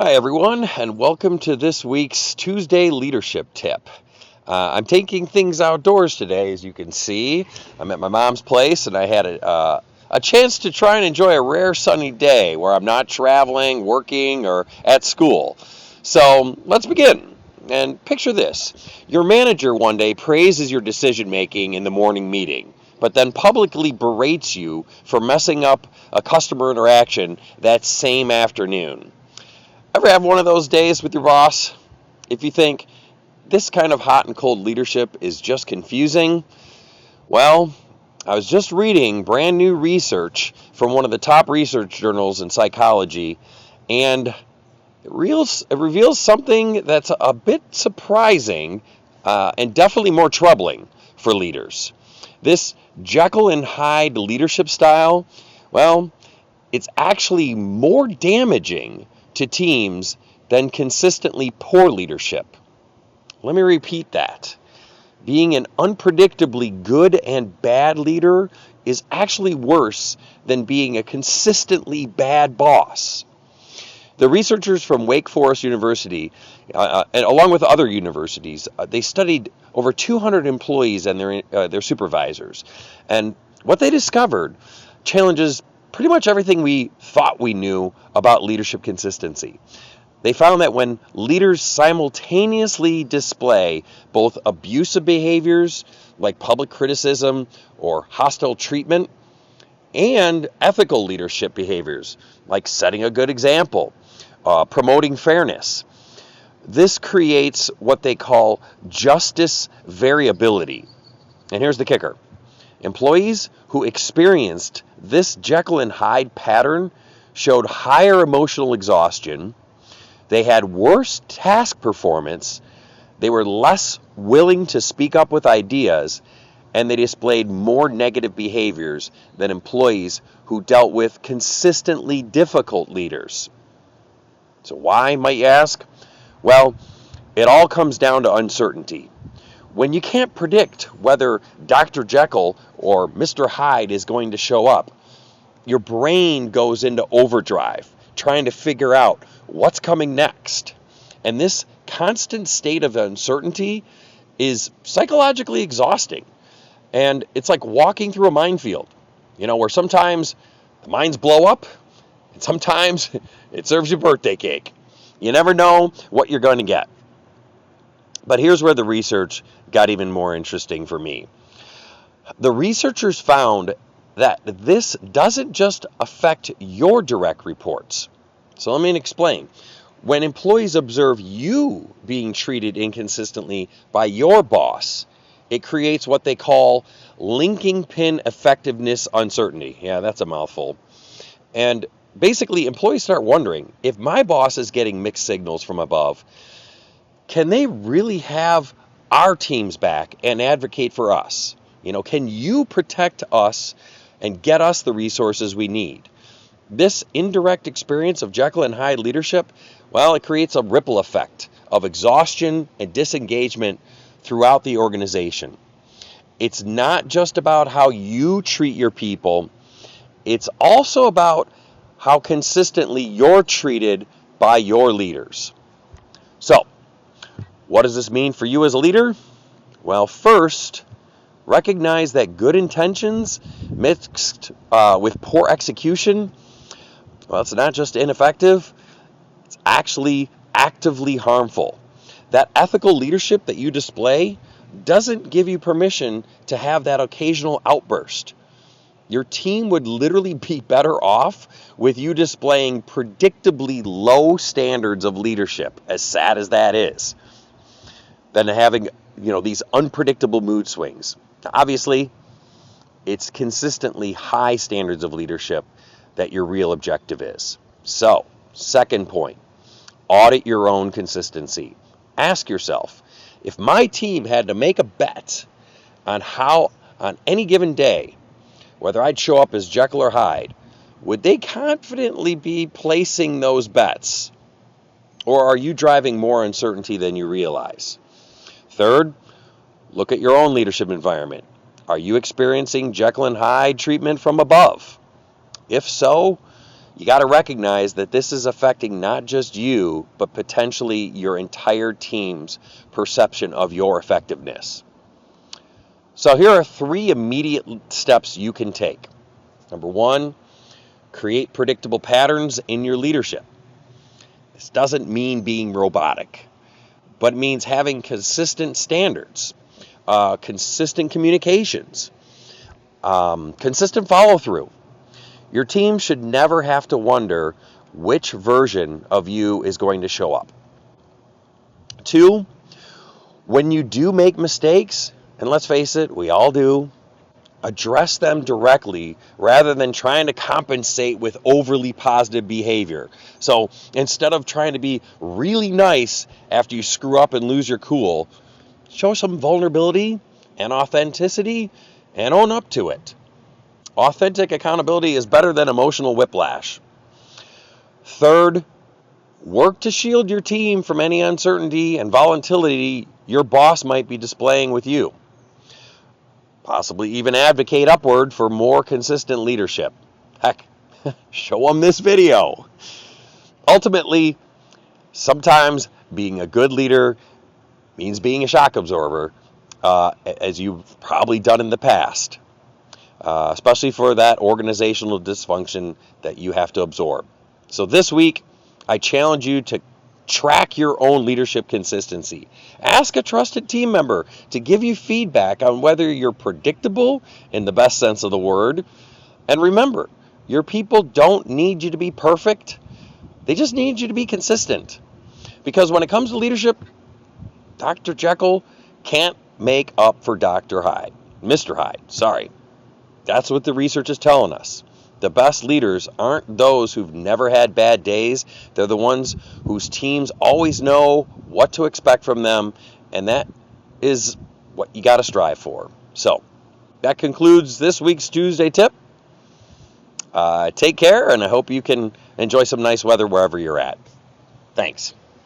Hi, everyone, and welcome to this week's Tuesday Leadership Tip. I'm taking things outdoors today, as you can see. I'm at my mom's place, and I had a chance to try and enjoy a rare sunny day where I'm not traveling, working, or at school. So let's begin. And picture this. Your manager one day praises your decision making in the morning meeting, but then publicly berates you for messing up a customer interaction that same afternoon. Ever have one of those days with your boss? If you think this kind of hot and cold leadership is just confusing, well, I was just reading brand new research from one of the top research journals in psychology, and it reveals something that's a bit surprising and definitely more troubling for leaders. This Jeckyll and Hyde leadership style, well, it's actually more damaging to teams than consistently poor leadership. Let me repeat that. Being an unpredictably good and bad leader is actually worse than being a consistently bad boss. The researchers from Wake Forest University, and along with other universities, they studied over 200 employees and their supervisors. And what they discovered challenges pretty much everything we thought we knew about leadership consistency. They found that when leaders simultaneously display both abusive behaviors like public criticism or hostile treatment and ethical leadership behaviors like setting a good example, promoting fairness, this creates what they call justice variability. And here's the kicker. Employees who experienced this Jeckyll and Hyde pattern showed higher emotional exhaustion, they had worse task performance, they were less willing to speak up with ideas, and they displayed more negative behaviors than employees who dealt with consistently difficult leaders. So why, might you ask? Well, it all comes down to uncertainty. When you can't predict whether Dr. Jekyll or Mr. Hyde is going to show up, your brain goes into overdrive, trying to figure out what's coming next. And this constant state of uncertainty is psychologically exhausting. And it's like walking through a minefield, where sometimes the mines blow up, and sometimes it serves you birthday cake. You never know what you're going to get. But here's where the research got even more interesting for me. The researchers found that this doesn't just affect your direct reports. So let me explain. When employees observe you being treated inconsistently by your boss, it creates what they call linking pin effectiveness uncertainty. Yeah, that's a mouthful. And basically, employees start wondering, if my boss is getting mixed signals from above, can they really have our team's back and advocate for us? Can you protect us and get us the resources we need? This indirect experience of Jeckyll and Hyde leadership, well, it creates a ripple effect of exhaustion and disengagement throughout the organization. It's not just about how you treat your people, it's also about how consistently you're treated by your leaders. So, what does this mean for you as a leader? Well, first, recognize that good intentions mixed with poor execution, well, it's not just ineffective, it's actually actively harmful. That ethical leadership that you display doesn't give you permission to have that occasional outburst. Your team would literally be better off with you displaying predictably low standards of leadership, as sad as that is, than having, these unpredictable mood swings. Obviously, it's consistently high standards of leadership that your real objective is. So, second point, audit your own consistency. Ask yourself, if my team had to make a bet on how, on any given day, whether I'd show up as Jeckyll or Hyde, would they confidently be placing those bets? Or are you driving more uncertainty than you realize? Third, look at your own leadership environment. Are you experiencing Jeckyll and Hyde treatment from above? If so, you got to recognize that this is affecting not just you, but potentially your entire team's perception of your effectiveness. So here are 3 immediate steps you can take. Number 1, create predictable patterns in your leadership. This doesn't mean being robotic, but it means having consistent standards, consistent communications, consistent follow-through. Your team should never have to wonder which version of you is going to show up. 2, when you do make mistakes, and let's face it, we all do, address them directly rather than trying to compensate with overly positive behavior. So instead of trying to be really nice after you screw up and lose your cool, show some vulnerability and authenticity and own up to it. Authentic accountability is better than emotional whiplash. 3rd, work to shield your team from any uncertainty and volatility your boss might be displaying with you. Possibly even advocate upward for more consistent leadership. Heck, show them this video. Ultimately, sometimes being a good leader means being a shock absorber, as you've probably done in the past, especially for that organizational dysfunction that you have to absorb. So this week, I challenge you to track your own leadership consistency. Ask a trusted team member to give you feedback on whether you're predictable in the best sense of the word. And remember, your people don't need you to be perfect. They just need you to be consistent. Because when it comes to leadership, Dr. Jeckyll can't make up for Dr. Hyde. Mr. Hyde, sorry. That's what the research is telling us. The best leaders aren't those who've never had bad days. They're the ones whose teams always know what to expect from them, and that is what you got to strive for. So that concludes this week's Tuesday tip. Take care, and I hope you can enjoy some nice weather wherever you're at. Thanks.